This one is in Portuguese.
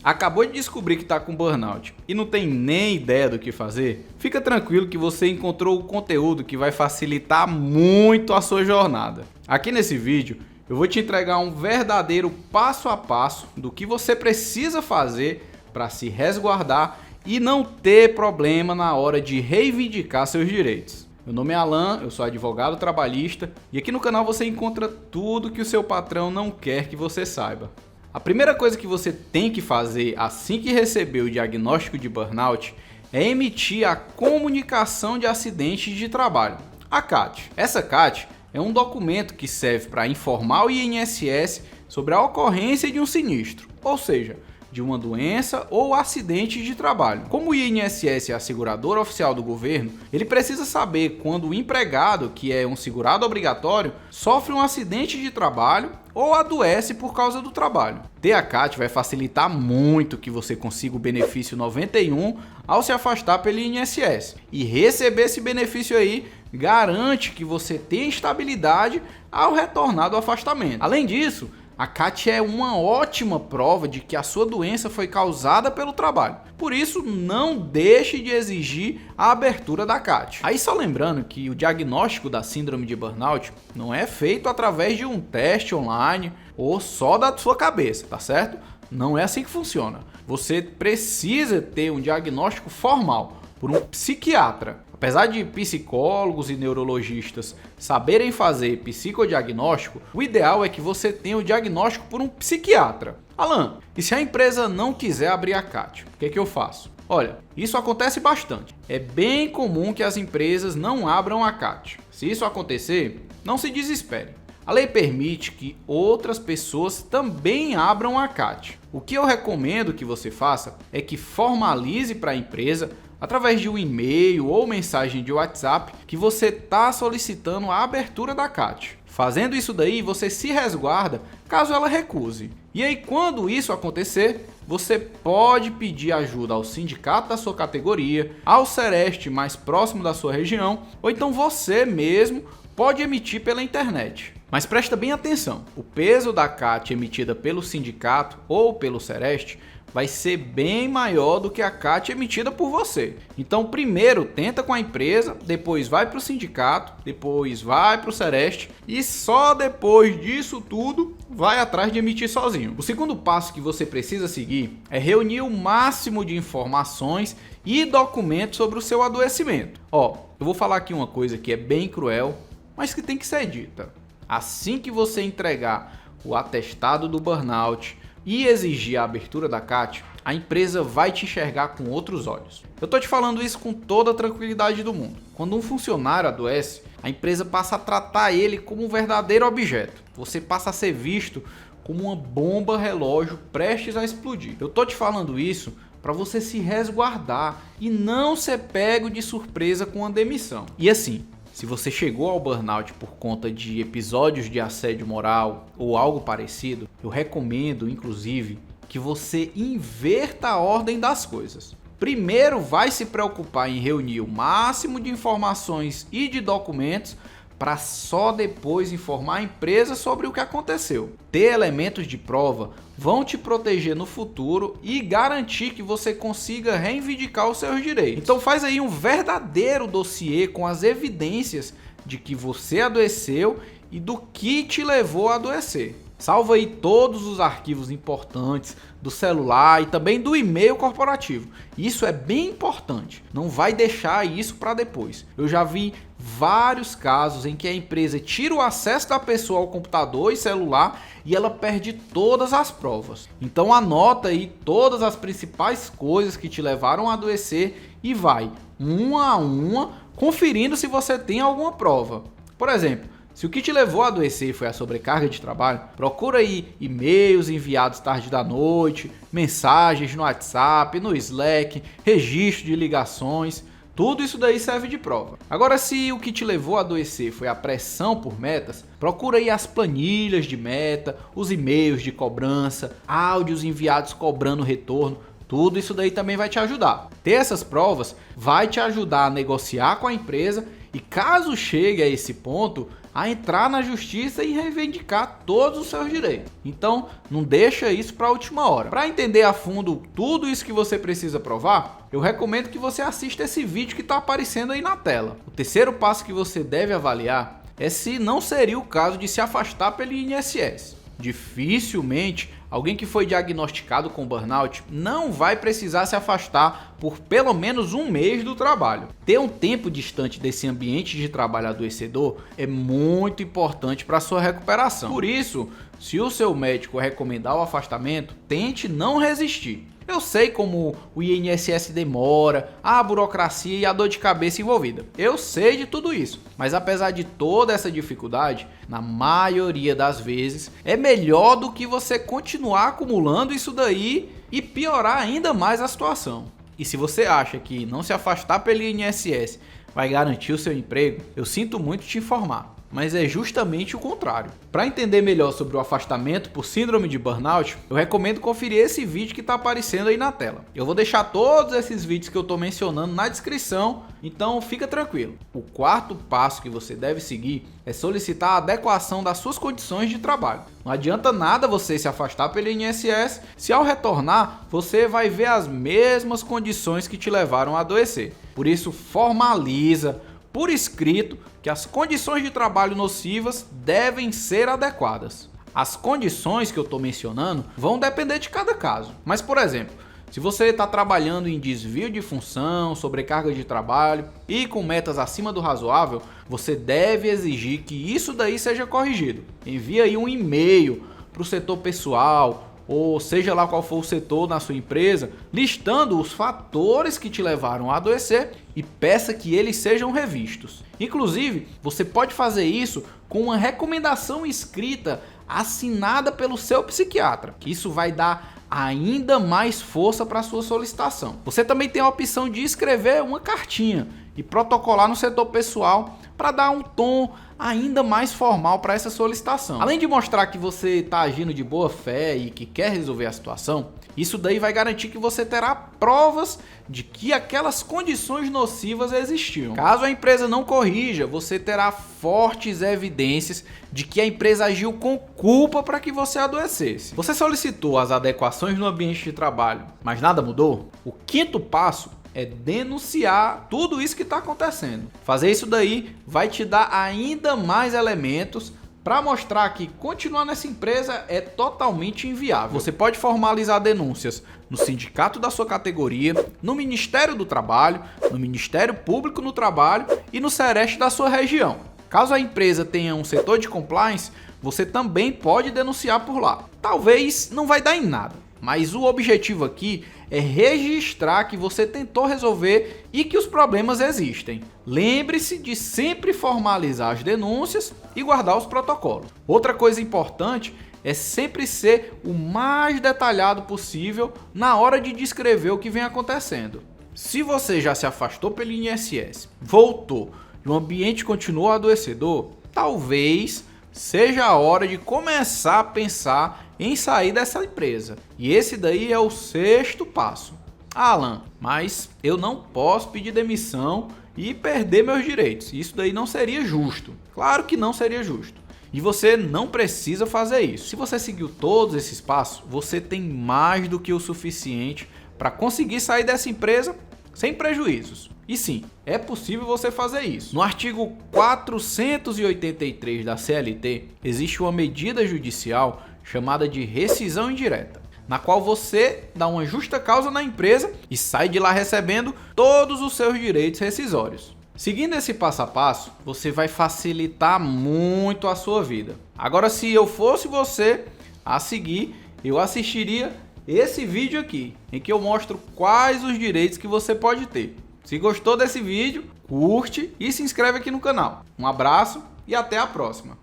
Acabou de descobrir que está com burnout e não tem nem ideia do que fazer? Fica tranquilo que você encontrou o conteúdo que vai facilitar muito a sua jornada. Aqui nesse vídeo eu vou te entregar um verdadeiro passo a passo do que você precisa fazer para se resguardar e não ter problema na hora de reivindicar seus direitos. Meu nome é Alan, eu sou advogado trabalhista e aqui no canal você encontra tudo que o seu patrão não quer que você saiba. A primeira coisa que você tem que fazer assim que receber o diagnóstico de burnout é emitir a comunicação de acidentes de trabalho, a CAT. Essa CAT é um documento que serve para informar o INSS sobre a ocorrência de um sinistro, ou seja, de uma doença ou acidente de trabalho. Como o INSS é a seguradora oficial do governo, ele precisa saber quando o empregado, que é um segurado obrigatório, sofre um acidente de trabalho ou adoece por causa do trabalho. Ter a CAT vai facilitar muito que você consiga o benefício 91 ao se afastar pelo INSS. E receber esse benefício aí garante que você tenha estabilidade ao retornar do afastamento. Além disso, a CAT é uma ótima prova de que a sua doença foi causada pelo trabalho. Por isso, não deixe de exigir a abertura da CAT. Aí só lembrando que o diagnóstico da síndrome de burnout não é feito através de um teste online ou só da sua cabeça, tá certo? Não é assim que funciona. Você precisa ter um diagnóstico formal por um psiquiatra. Apesar de psicólogos e neurologistas saberem fazer psicodiagnóstico, o ideal é que você tenha o diagnóstico por um psiquiatra. Alan, e se a empresa não quiser abrir a CAT, o que eu faço? Olha, isso acontece bastante. É bem comum que as empresas não abram a CAT. Se isso acontecer, não se desespere. A lei permite que outras pessoas também abram a CAT. O que eu recomendo que você faça é que formalize para a empresa através de um e-mail ou mensagem de WhatsApp que você está solicitando a abertura da CAT. Fazendo isso daí, você se resguarda caso ela recuse. E aí, quando isso acontecer, você pode pedir ajuda ao sindicato da sua categoria, ao Sereste mais próximo da sua região, ou então você mesmo pode emitir pela internet. Mas presta bem atenção, o peso da CAT emitida pelo sindicato ou pelo Sereste vai ser bem maior do que a CAT emitida por você. Então primeiro tenta com a empresa, depois vai para o sindicato, depois vai para o Sereste e só depois disso tudo vai atrás de emitir sozinho. O segundo passo que você precisa seguir é reunir o máximo de informações e documentos sobre o seu adoecimento. Eu vou falar aqui uma coisa que é bem cruel, mas que tem que ser dita. Assim que você entregar o atestado do burnout e exigir a abertura da CAT, a empresa vai te enxergar com outros olhos. Eu tô te falando isso com toda a tranquilidade do mundo. Quando um funcionário adoece, a empresa passa a tratar ele como um verdadeiro objeto. Você passa a ser visto como uma bomba relógio prestes a explodir. Eu tô te falando isso para você se resguardar e não ser pego de surpresa com a demissão. E assim, se você chegou ao burnout por conta de episódios de assédio moral ou algo parecido, eu recomendo, inclusive, que você inverta a ordem das coisas. Primeiro vai se preocupar em reunir o máximo de informações e de documentos para só depois informar a empresa sobre o que aconteceu. Ter elementos de prova vão te proteger no futuro e garantir que você consiga reivindicar os seus direitos. Então faz aí um verdadeiro dossiê com as evidências de que você adoeceu e do que te levou a adoecer. Salva aí todos os arquivos importantes do celular e também do e-mail corporativo. Isso é bem importante. Não vai deixar isso para depois. Eu já vi vários casos em que a empresa tira o acesso da pessoa ao computador e celular e ela perde todas as provas. Então anota aí todas as principais coisas que te levaram a adoecer e vai uma a uma conferindo se você tem alguma prova. Por exemplo, se o que te levou a adoecer foi a sobrecarga de trabalho, procura aí e-mails enviados tarde da noite, mensagens no WhatsApp, no Slack, registro de ligações, tudo isso daí serve de prova. Agora, se o que te levou a adoecer foi a pressão por metas, procura aí as planilhas de meta, os e-mails de cobrança, áudios enviados cobrando retorno. Tudo isso daí também vai te ajudar. Ter essas provas vai te ajudar a negociar com a empresa e caso chegue a esse ponto, a entrar na justiça e reivindicar todos os seus direitos. Então, não deixa isso para a última hora. Para entender a fundo tudo isso que você precisa provar, eu recomendo que você assista esse vídeo que está aparecendo aí na tela. O terceiro passo que você deve avaliar é se não seria o caso de se afastar pelo INSS. Dificilmente alguém que foi diagnosticado com burnout não vai precisar se afastar por pelo menos um mês do trabalho. Ter um tempo distante desse ambiente de trabalho adoecedor é muito importante para sua recuperação. Por isso, se o seu médico recomendar o afastamento, tente não resistir. Eu sei como o INSS demora, a burocracia e a dor de cabeça envolvida. Eu sei de tudo isso, mas apesar de toda essa dificuldade, na maioria das vezes, é melhor do que você continuar acumulando isso daí e piorar ainda mais a situação. E se você acha que não se afastar pelo INSS vai garantir o seu emprego, eu sinto muito te informar. Mas é justamente o contrário. Para entender melhor sobre o afastamento por síndrome de burnout, eu recomendo conferir esse vídeo que está aparecendo aí na tela. Eu vou deixar todos esses vídeos que eu estou mencionando na descrição, então fica tranquilo. O quarto passo que você deve seguir é solicitar a adequação das suas condições de trabalho. Não adianta nada você se afastar pelo INSS se ao retornar você vai ver as mesmas condições que te levaram a adoecer. Por isso, formaliza por escrito que as condições de trabalho nocivas devem ser adequadas. As condições que eu estou mencionando vão depender de cada caso. Mas, por exemplo, se você está trabalhando em desvio de função, sobrecarga de trabalho e com metas acima do razoável, você deve exigir que isso daí seja corrigido. Envie aí um e-mail para o setor pessoal, ou seja lá qual for o setor na sua empresa, listando os fatores que te levaram a adoecer e peça que eles sejam revistos. Inclusive, você pode fazer isso com uma recomendação escrita assinada pelo seu psiquiatra. Isso vai dar ainda mais força para a sua solicitação. Você também tem a opção de escrever uma cartinha e protocolar no setor pessoal para dar um tom ainda mais formal para essa solicitação. Além de mostrar que você está agindo de boa fé e que quer resolver a situação, isso daí vai garantir que você terá provas de que aquelas condições nocivas existiam. Caso a empresa não corrija, você terá fortes evidências de que a empresa agiu com culpa para que você adoecesse. Você solicitou as adequações no ambiente de trabalho, mas nada mudou? O quinto passo é denunciar tudo isso que está acontecendo. Fazer isso daí vai te dar ainda mais elementos para mostrar que continuar nessa empresa é totalmente inviável. Você pode formalizar denúncias no sindicato da sua categoria, no Ministério do Trabalho, no Ministério Público no Trabalho e no Sereste da sua região. Caso a empresa tenha um setor de compliance, você também pode denunciar por lá. Talvez não vai dar em nada, mas o objetivo aqui é registrar que você tentou resolver e que os problemas existem. Lembre-se de sempre formalizar as denúncias e guardar os protocolos. Outra coisa importante é sempre ser o mais detalhado possível na hora de descrever o que vem acontecendo. Se você já se afastou pelo INSS, voltou e o ambiente continuou adoecedor, talvez seja a hora de começar a pensar em sair dessa empresa. E esse daí é o sexto passo. Alan, mas eu não posso pedir demissão e perder meus direitos. Isso daí não seria justo. Claro que não seria justo. E você não precisa fazer isso. Se você seguiu todos esses passos, você tem mais do que o suficiente para conseguir sair dessa empresa sem prejuízos. E sim, é possível você fazer isso. No artigo 483 da CLT, existe uma medida judicial chamada de rescisão indireta, na qual você dá uma justa causa na empresa e sai de lá recebendo todos os seus direitos rescisórios. Seguindo esse passo a passo, você vai facilitar muito a sua vida. Agora, se eu fosse você a seguir, eu assistiria esse vídeo aqui, em que eu mostro quais os direitos que você pode ter. Se gostou desse vídeo, curte e se inscreve aqui no canal. Um abraço e até a próxima.